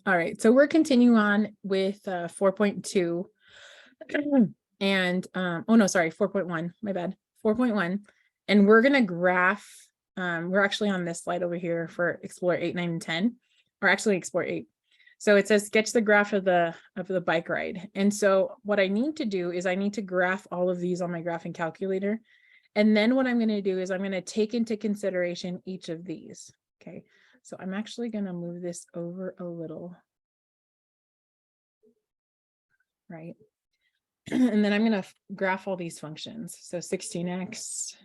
All right, so we're continuing on with 4.2 and oh no, sorry, 4.1, my bad, 4.1. And we're gonna graph, we're actually on this slide over here for Explore 8, 9, and 10, or actually Explore 8. So it says sketch the graph of the bike ride. And so what I need to do is I need to graph all of these on my graphing calculator. And then what I'm gonna do is I'm gonna take into consideration each of these, okay? So I'm actually gonna move this over a little, right? And then I'm gonna graph all these functions. So 16x,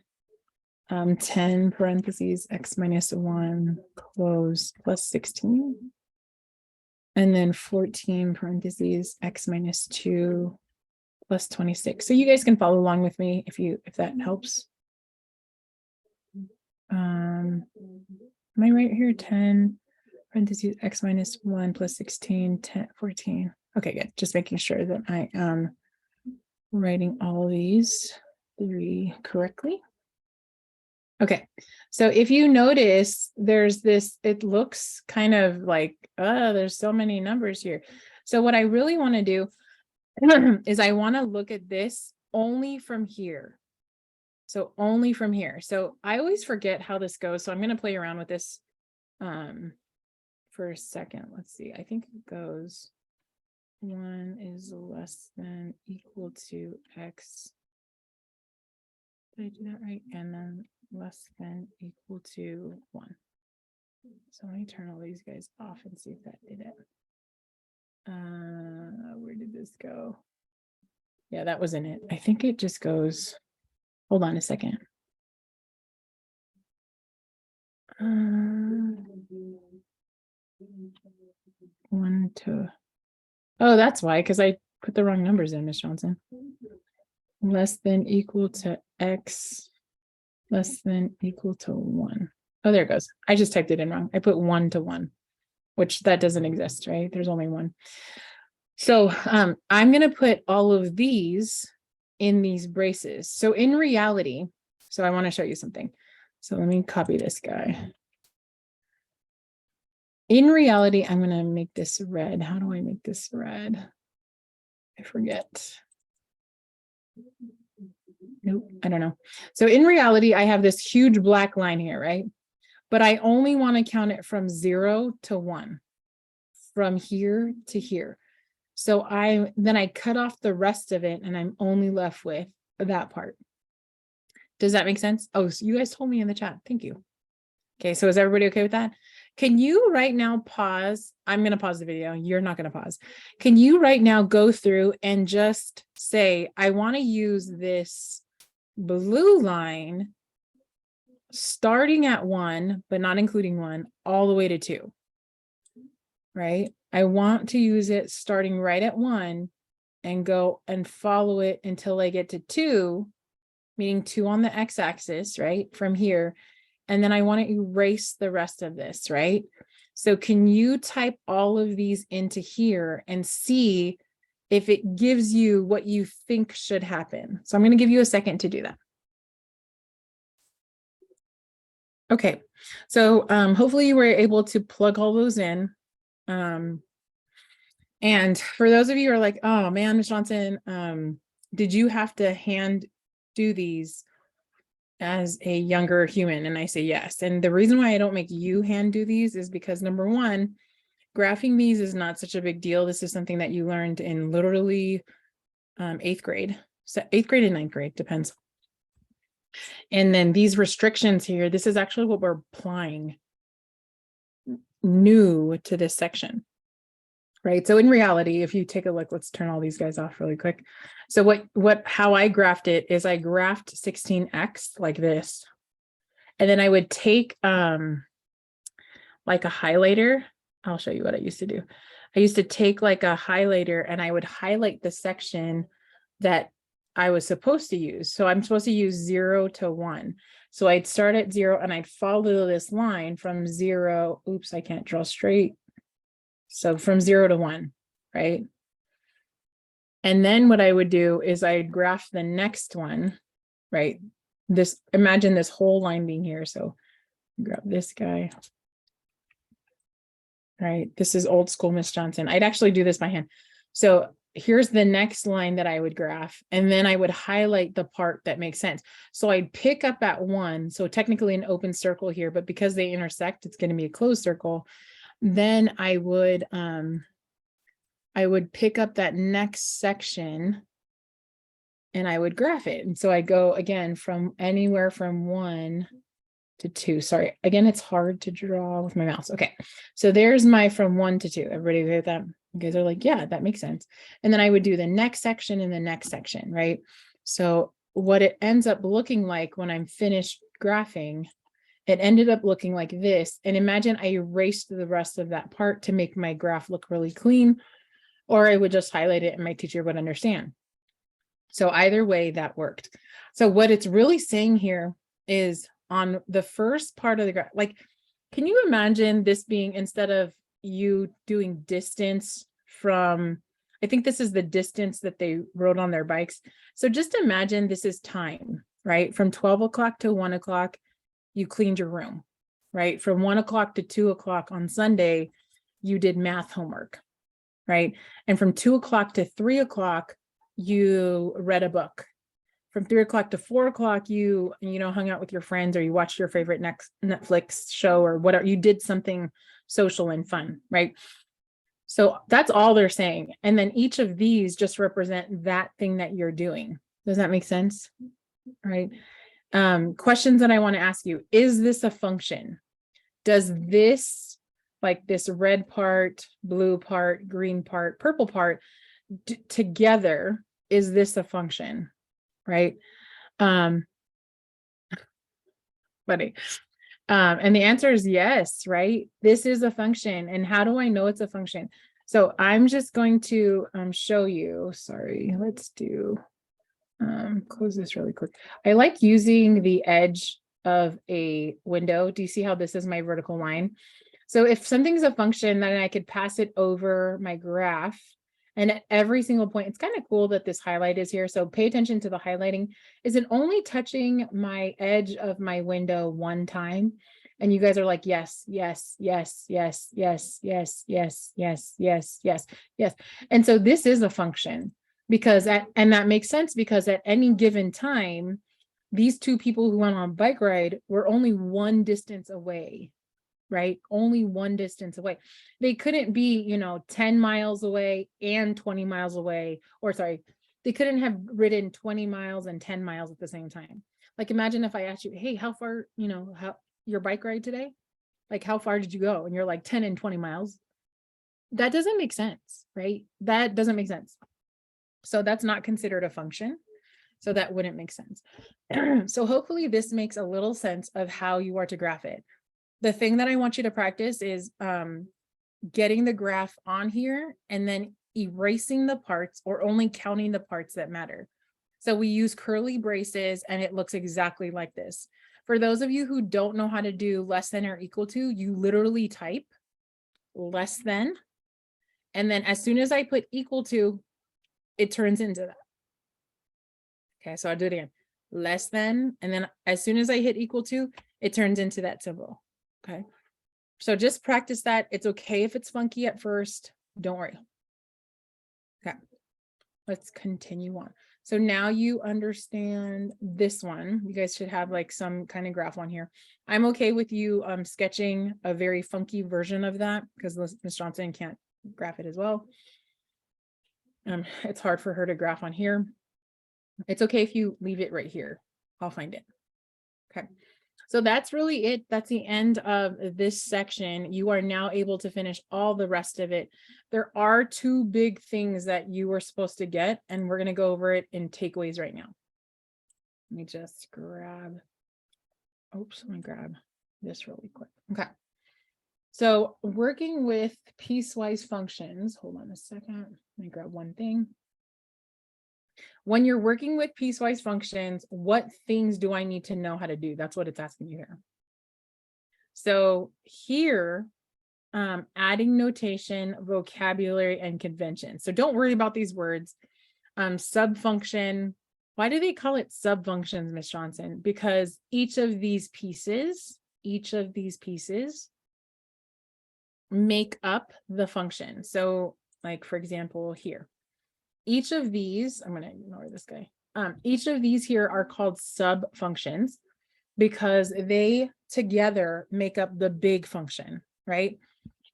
10 parentheses, x minus 1, close, plus 16. And then 14 parentheses, x minus 2, plus 26. So you guys can follow along with me if that helps. Am I right here? 10 parentheses, x minus 1 plus 16, 10, 14. Okay, good. Just making sure that I am writing all these three correctly. Okay, so if you notice, there's this, it looks kind of like, there's so many numbers here. So what I really want to do is I want to look at this only from here. So only from here. So I always forget how this goes. So I'm going to play around with this for a second. Let's see. I think it goes 1 is less than equal to x. Did I do that right? And then less than equal to 1. So let me turn all these guys off and see if that did it. Where did this go? Yeah, that wasn't it. I think it just goes, hold on a second. 1 to, oh, that's why, because I put the wrong numbers in, Miss Johnson. Less than equal to x, less than equal to 1. Oh, there it goes. I just typed it in wrong. I put 1 to 1, which that doesn't exist, right? There's only 1. So I'm going to put all of these in these braces. So in reality, so I want to show you something. So let me copy this guy. In reality, I'm going to make this red. How do I make this red? I forget. Nope, I don't know. So in reality, I have this huge black line here, right? But I only want to count it from 0 to 1, from here to here. So then I cut off the rest of it and I'm only left with that part. Does that make sense? Oh, so you guys told me in the chat. Thank you. Okay, so is everybody okay with that? Can you right now pause? I'm going to pause the video. You're not going to pause. Can you right now go through and just say, I want to use this blue line starting at 1, but not including 1, all the way to 2, right? I want to use it starting right at 1 and go and follow it until I get to 2, meaning 2 on the x-axis, right? From here. And then I want to erase the rest of this, right? So can you type all of these into here and see if it gives you what you think should happen? So I'm going to give you a second to do that. Okay, so hopefully you were able to plug all those in. And for those of you who are like, oh man, Ms. Johnson, did you have to hand do these as a younger human? And I say yes. And the reason why I don't make you hand do these is because, number one, graphing these is not such a big deal. This is something that you learned in literally 8th grade. So 8th grade and 9th grade, depends. And then these restrictions here, this is actually what we're applying new to this section, right? So in reality, if you take a look, let's turn all these guys off really quick. So how I graphed it is I graphed 16x like this. And then I would take like a highlighter. I'll show you what I used to do. I used to take like a highlighter and I would highlight the section that I was supposed to use. So I'm supposed to use 0 to 1. So I'd start at 0 and I'd follow this line from 0. Oops, I can't draw straight. So from 0 to 1, right? And then what I would do is I'd graph the next one, right? Imagine this whole line being here. So grab this guy. right? This is old school Miss Johnson. I'd actually do this by hand. So here's the next line that I would graph, and then I would highlight the part that makes sense. So I'd pick up at 1, so technically an open circle here, but because they intersect, it's going to be a closed circle. Then I would pick up that next section and I would graph it. And so I go again from anywhere from 1 to 2. Sorry, again, it's hard to draw with my mouse. Okay, so there's my from 1 to 2. Everybody agree with that? You guys are like, yeah, that makes sense. And then I would do the next section and the next section, right? So what it ends up looking like when I'm finished graphing, it ended up looking like this. And imagine I erased the rest of that part to make my graph look really clean, or I would just highlight it and my teacher would understand. So either way, that worked. So what it's really saying here is on the first part of the graph, like, can you imagine this being, instead of you doing distance from, I think this is the distance that they rode on their bikes. So just imagine this is time, right? From 12 o'clock to 1 o'clock, you cleaned your room, right? From 1 o'clock to 2 o'clock on Sunday, you did math homework, right? And from 2 o'clock to 3 o'clock, you read a book. From 3 o'clock to 4 o'clock, you hung out with your friends, or you watched your favorite next Netflix show, or whatever. You did something social and fun, right? So that's all they're saying. And then each of these just represent that thing that you're doing. Does that make sense? Right? Questions that I want to ask you. Is this a function? Does this, like this red part, blue part, green part, purple part, together, is this a function? Right? Funny. And the answer is yes, right? This is a function. And how do I know it's a function? So I'm just going to show you. Sorry, let's do, close this really quick. I like using the edge of a window. Do you see how this is my vertical line? So if something's a function, then I could pass it over my graph. And at every single point, it's kind of cool that this highlight is here. So pay attention to the highlighting. Is it only touching my edge of my window one time? And you guys are like, yes, yes, yes, yes, yes, yes, yes, yes, yes, yes, yes. And so this is a function, because and that makes sense, because at any given time, these two people who went on a bike ride were only one distance away, right? Only one distance away. They couldn't be, 10 miles away and 20 miles away, or sorry, they couldn't have ridden 20 miles and 10 miles at the same time. Like, imagine if I asked you, hey, how far, how your bike ride today? Like, how far did you go? And you're like 10 and 20 miles. That doesn't make sense, right? That doesn't make sense. So that's not considered a function. So that wouldn't make sense. So hopefully this makes a little sense of how you are to graph it. The thing that I want you to practice is getting the graph on here and then erasing the parts, or only counting the parts that matter. So we use curly braces and it looks exactly like this. For those of you who don't know how to do less than or equal to, you literally type less than. And then as soon as I put equal to, it turns into that. Okay, so I'll do it again. Less than, and then as soon as I hit equal to, it turns into that symbol. Okay, so just practice that. It's okay if it's funky at first. Don't worry. Okay, let's continue on. So now you understand this one. You guys should have like some kind of graph on here. I'm okay with you sketching a very funky version of that, because Ms. Johnson can't graph it as well. It's hard for her to graph on here. It's okay if you leave it right here. I'll find it. Okay. So that's really it. That's the end of this section. You are now able to finish all the rest of it. There are two big things that you were supposed to get, and we're going to go over it in takeaways right now. Let me just grab, let me grab this really quick. Okay. So working with piecewise functions, hold on a second. Let me grab one thing. When you're working with piecewise functions, what things do I need to know how to do? That's what it's asking you here. So here, adding notation, vocabulary, and convention. So don't worry about these words. Subfunction. Why do they call it subfunctions, Ms. Johnson? Because each of these pieces make up the function. So like, for example, here, each of these, I'm going to ignore this guy. Each of these here are called sub functions because they together make up the big function, right?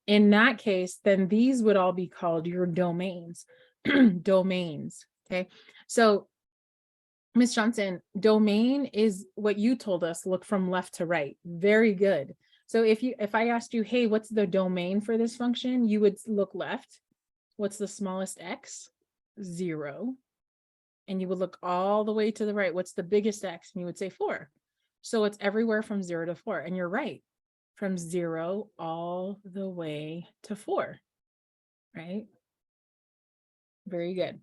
In that case, then these would all be called your domains. Domains. Okay. So Ms. Johnson, domain is what you told us, look from left to right. Very good. So if I asked you, hey, what's the domain for this function? You would look left. What's the smallest x? 0. And you would look all the way to the right. What's the biggest x? And you would say 4. So it's everywhere from 0 to 4. And you're right. From 0 all the way to 4, right? Very good.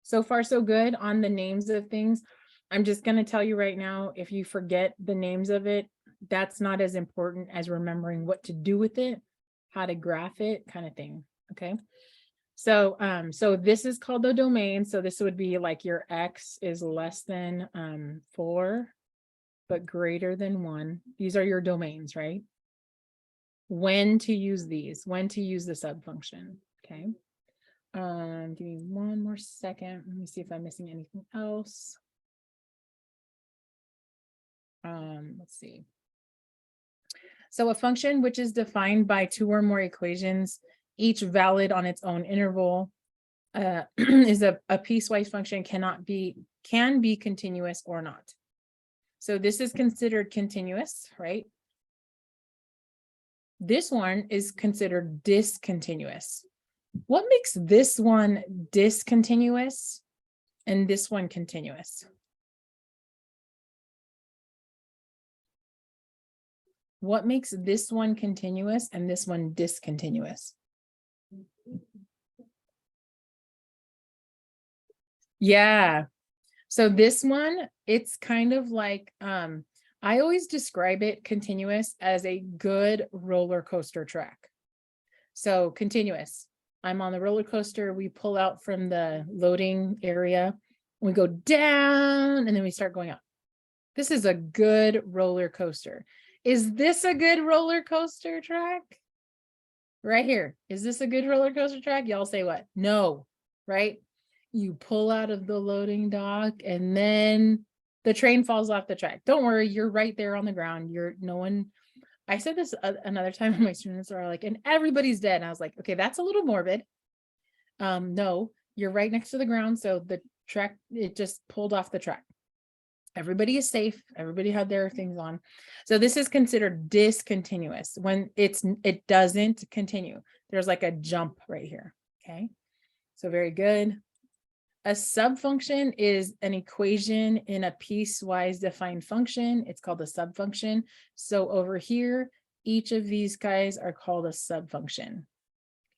So far, so good on the names of things. I'm just going to tell you right now, if you forget the names of it, that's not as important as remembering what to do with it, how to graph it, kind of thing. Okay. So, so this is called the domain. So this would be like your x is less than 4, but greater than 1. These are your domains, right? When to use these, when to use the sub function. Okay. Give me one more second. Let me see if I'm missing anything else. Let's see. So a function which is defined by 2 or more equations, each valid on its own interval, is a piecewise function, can be continuous or not. So this is considered continuous, right? This one is considered discontinuous. What makes this one discontinuous and this one continuous? What makes this one continuous and this one discontinuous? Yeah. So this one, it's kind of like, I always describe it continuous as a good roller coaster track. So continuous. I'm on the roller coaster. We pull out from the loading area. We go down and then we start going up. This is a good roller coaster. Is this a good roller coaster track? Right here. Is this a good roller coaster track? Y'all say what? No, right? You pull out of the loading dock and then the train falls off the track. Don't worry, you're right there on the ground. I said this another time when my students are like, and everybody's dead. And I was like, okay, that's a little morbid. No, you're right next to the ground. So the track, it just pulled off the track. Everybody is safe. Everybody had their things on. So this is considered discontinuous when it doesn't continue. There's like a jump right here. Okay. So very good. A subfunction is an equation in a piecewise defined function. It's called a subfunction. So over here, each of these guys are called a subfunction.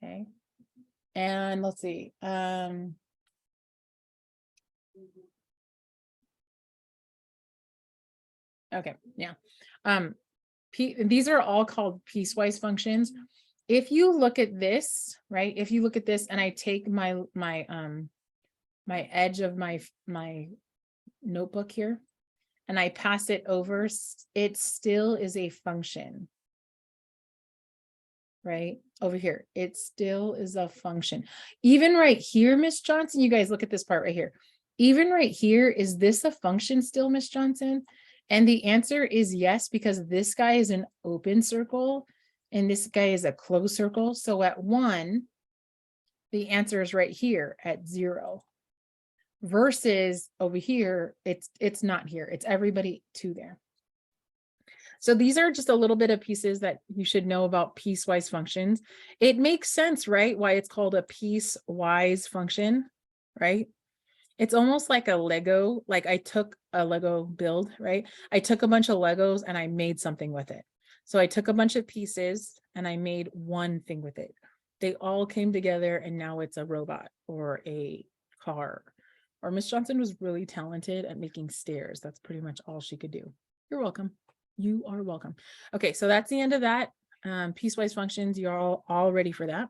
Okay. And let's see. Okay, yeah. These are all called piecewise functions. If you look at this, right? If you look at this and I take my edge of my notebook here and I pass it over, it still is a function. Right over here, it still is a function. Even right here, Miss Johnson, you guys look at this part right here. Even right here, is this a function still, Miss Johnson? And the answer is yes, because this guy is an open circle and this guy is a closed circle. So at 1, the answer is right here at 0. Versus over here, it's not here. It's everybody 2 there. So these are just a little bit of pieces that you should know about piecewise functions. It makes sense, right? Why it's called a piecewise function, right? It's almost like a Lego, like I took a Lego build, right? I took a bunch of Legos and I made something with it. So I took a bunch of pieces and I made one thing with it. They all came together and now it's a robot or a car. Or Miss Johnson was really talented at making stairs. That's pretty much all she could do. You're welcome. You are welcome. Okay, so that's the end of that. Piecewise functions, you're all ready for that.